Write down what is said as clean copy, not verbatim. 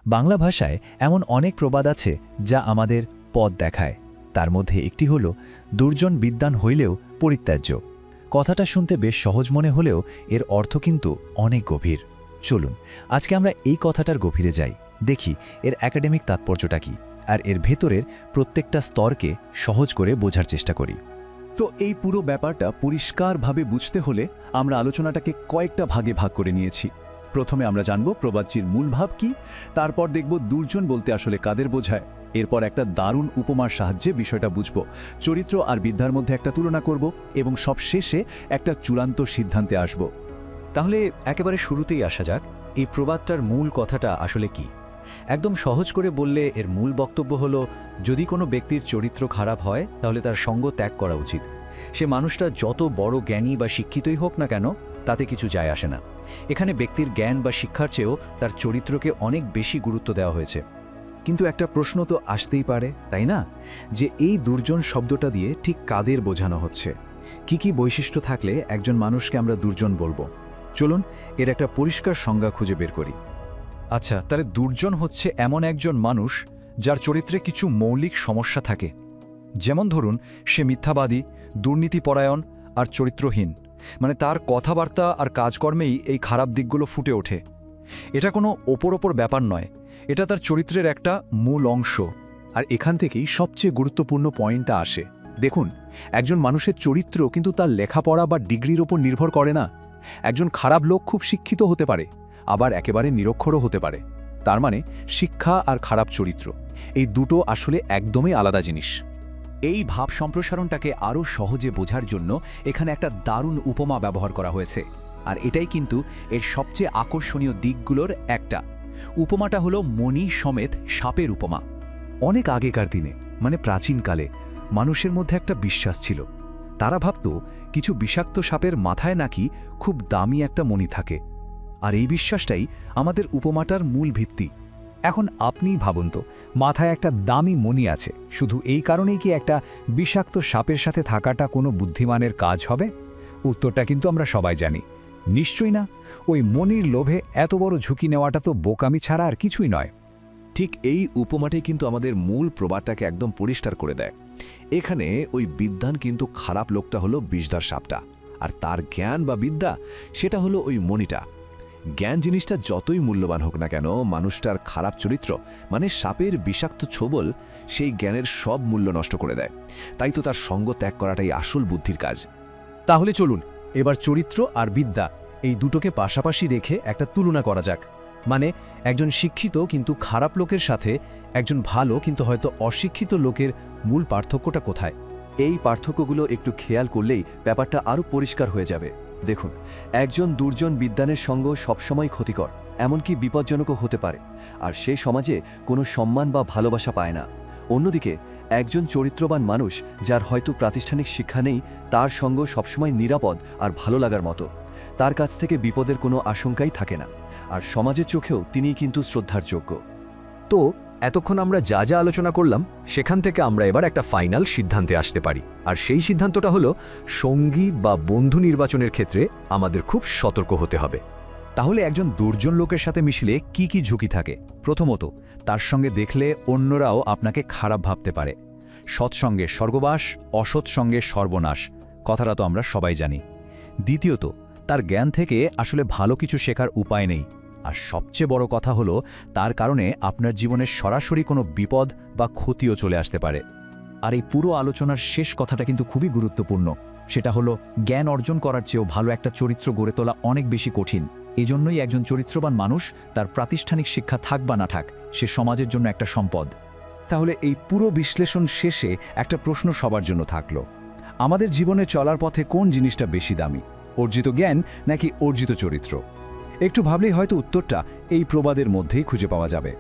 বাংলা ভাষায় এমন অনেক প্রবাদ আছে যা আমাদের পথ দেখায়। তার মধ্যে একটি হল দুর্জন বিদ্বান হইলেও পরিত্যাজ্য। কথাটা শুনতে বেশ সহজ মনে হলেও এর অর্থ কিন্তু অনেক গভীর। চলুন আজকে আমরা এই কথাটার গভীরে যাই, দেখি এর একাডেমিক তাৎপর্যটা কী, আর এর ভেতরের প্রত্যেকটা স্তরকে সহজ করে বোঝার চেষ্টা করি। তো এই পুরো ব্যাপারটা পরিষ্কারভাবে বুঝতে হলে আমরা আলোচনাটাকে কয়েকটা ভাগে ভাগ করে নিয়েছি। প্রথমে আমরা জানব প্রবাদটির মূল ভাব কি, তারপর দেখব দুর্জন বলতে আসলে কাদের বোঝায়, এরপর একটা দারুণ উপমার সাহায্যে বিষয়টা বুঝব, চরিত্র আর বিদ্যার মধ্যে একটা তুলনা করব এবং সবশেষে একটা চূড়ান্ত সিদ্ধান্তে আসব। তাহলে একেবারে শুরুতেই আসা যাক, এই প্রবাদটার মূল কথাটা আসলে কি। একদম সহজ করে বললে এর মূল বক্তব্য হলো, যদি কোনো ব্যক্তির চরিত্র খারাপ হয় তাহলে তার সঙ্গ ত্যাগ করা উচিত। সে মানুষটা যত বড় জ্ঞানী বা শিক্ষিতই হোক না কেন, তাতে কিছু যায় আসে না। এখানে ব্যক্তির জ্ঞান বা শিক্ষার চেয়েও তার চরিত্রকে অনেক বেশি গুরুত্ব দেওয়া হয়েছে। কিন্তু একটা প্রশ্ন তো আসতেই পারে, তাই না, যে এই দুর্জন শব্দটা দিয়ে ঠিক কাদের বোঝানো হচ্ছে? কি কি বৈশিষ্ট্য থাকলে একজন মানুষকে আমরা দুর্জন বলবো? চলুন এর একটা পরিষ্কার সংজ্ঞা খুঁজে বের করি। আচ্ছা, তাহলে দুর্জন হচ্ছে এমন একজন মানুষ যার চরিত্রে কিছু মৌলিক সমস্যা থাকে। যেমন ধরুন, সে মিথ্যাবাদী, দুর্নীতিপরায়ণ আর চরিত্রহীন। মানে তার কথাবার্তা আর কাজকর্মেই এই খারাপ দিকগুলো ফুটে ওঠে। এটা কোনো ওপর ব্যাপার নয়, এটা তার চরিত্রের একটা মূল অংশ। আর এখান থেকেই সবচেয়ে গুরুত্বপূর্ণ পয়েন্টটা আসে। দেখুন, একজন মানুষের চরিত্র কিন্তু তার লেখাপড়া বা ডিগ্রির ওপর নির্ভর করে না। একজন খারাপ লোক খুব শিক্ষিত হতে পারে, আবার একেবারে নিরক্ষরও হতে পারে। তার মানে শিক্ষা আর খারাপ চরিত্র, এই দুটো আসলে একদমই আলাদা জিনিস। এই ভাব সম্প্রসারণটাকে আরও সহজে বোঝার জন্য এখানে একটা দারুণ উপমা ব্যবহার করা হয়েছে, আর এটাই কিন্তু এর সবচেয়ে আকর্ষণীয় দিকগুলোর একটা। উপমাটা হলো মণি সমেত সাপের উপমা। অনেক আগেকার দিনে, মানে প্রাচীনকালে, মানুষের মধ্যে একটা বিশ্বাস ছিল। তারা ভাবত কিছু বিষাক্ত সাপের মাথায় নাকি খুব দামি একটা মণি থাকে। আর এই বিশ্বাসটাই আমাদের উপমাটার মূল ভিত্তি। এখন আপনি ভাবুন তো, মাথায় একটা দামি মণি আছে, শুধু এই কারণেই কি একটা বিষাক্ত সাপের সাথে থাকাটা কোনো বুদ্ধিমানের কাজ হবে? উত্তরটা কিন্তু আমরা সবাই জানি, নিশ্চয়ই না। ওই মণির লোভে এত বড় ঝুঁকি নেওয়াটা তো বোকামি ছাড়া আর কিছুই নয়। ঠিক এই উপমাটাই কিন্তু আমাদের মূল প্রবাদটাকে একদম পরিষ্কার করে দেয়। এখানে ওই বিদ্বান কিন্তু খারাপ লোকটা হলো বিষধর সাপটা, আর তার জ্ঞান বা বিদ্যা সেটা হলো ওই মণিটা। জ্ঞান জিনিসটা যতই মূল্যবান হোক না কেন, মানুষটার খারাপ চরিত্র মানে সাপের বিষাক্ত ছোবল সেই জ্ঞানের সব মূল্য নষ্ট করে দেয়। তাই তো তার সঙ্গ ত্যাগ করাটাই আসল বুদ্ধির কাজ। তাহলে চলুন এবার চরিত্র আর বিদ্যা এই দুটোকে পাশাপাশি রেখে একটা তুলনা করা যাক। মানে একজন শিক্ষিত কিন্তু খারাপ লোকের সাথে একজন ভালো কিন্তু হয়তো অশিক্ষিত লোকের মূল পার্থক্যটা কোথায়? এই পার্থক্যগুলো একটু খেয়াল করলেই ব্যাপারটা আরও পরিষ্কার হয়ে যাবে। দেখুন, একজন দুর্জন বিদ্বানের সঙ্গ সবসময় ক্ষতিকর, এমনকি বিপজ্জনকও হতে পারে, আর সে সমাজে কোনো সম্মান বা ভালোবাসা পায় না। অন্যদিকে একজন চরিত্রবান মানুষ যার হয়তো প্রাতিষ্ঠানিক শিক্ষা নেই, তার সঙ্গ সবসময় নিরাপদ আর ভালো লাগার মতো। তার কাছ থেকে বিপদের কোনো আশঙ্কাই থাকে না, আর সমাজের চোখেও তিনিই কিন্তু শ্রদ্ধার যোগ্য। তো এতক্ষণ আমরা যা যা আলোচনা করলাম, সেখান থেকে আমরা এবার একটা ফাইনাল সিদ্ধান্তে আসতে পারি। আর সেই সিদ্ধান্তটা হলো, সঙ্গী বা বন্ধু নির্বাচনের ক্ষেত্রে আমাদের খুব সতর্ক হতে হবে। তাহলে একজন দুর্জন লোকের সাথে মিশলে কি কি ঝুঁকি থাকে? প্রথমত, তার সঙ্গে দেখলে অন্যরাও আপনাকে খারাপ ভাবতে পারে। সৎসঙ্গে স্বর্গবাস, অসৎসঙ্গে সর্বনাশ, কথাটা তো আমরা সবাই জানি। দ্বিতীয়ত, তার জ্ঞান থেকে আসলে ভালো কিছু শেখার উপায় নেই। আর সবচেয়ে বড় কথা হলো, তার কারণে আপনার জীবনে সরাসরি কোনো বিপদ বা ক্ষতিও চলে আসতে পারে। আর এই পুরো আলোচনার শেষ কথাটা কিন্তু খুবই গুরুত্বপূর্ণ। সেটা হলো, জ্ঞান অর্জন করার চেয়েও ভালো একটা চরিত্র গড়ে তোলা অনেক বেশি কঠিন। এজন্যই একজন চরিত্রবান মানুষ, তার প্রাতিষ্ঠানিক শিক্ষা থাক বা না থাক, সে সমাজের জন্য একটা সম্পদ। তাহলে এই পুরো বিশ্লেষণ শেষে একটা প্রশ্ন সবার জন্য থাকলো, আমাদের জীবনে চলার পথে কোন জিনিসটা বেশি দামি, অর্জিত জ্ঞান নাকি অর্জিত চরিত্র? একটু ভাবলেই হয়তো উত্তরটা এই প্রবাদের মধ্যেই খুঁজে পাওয়া যাবে।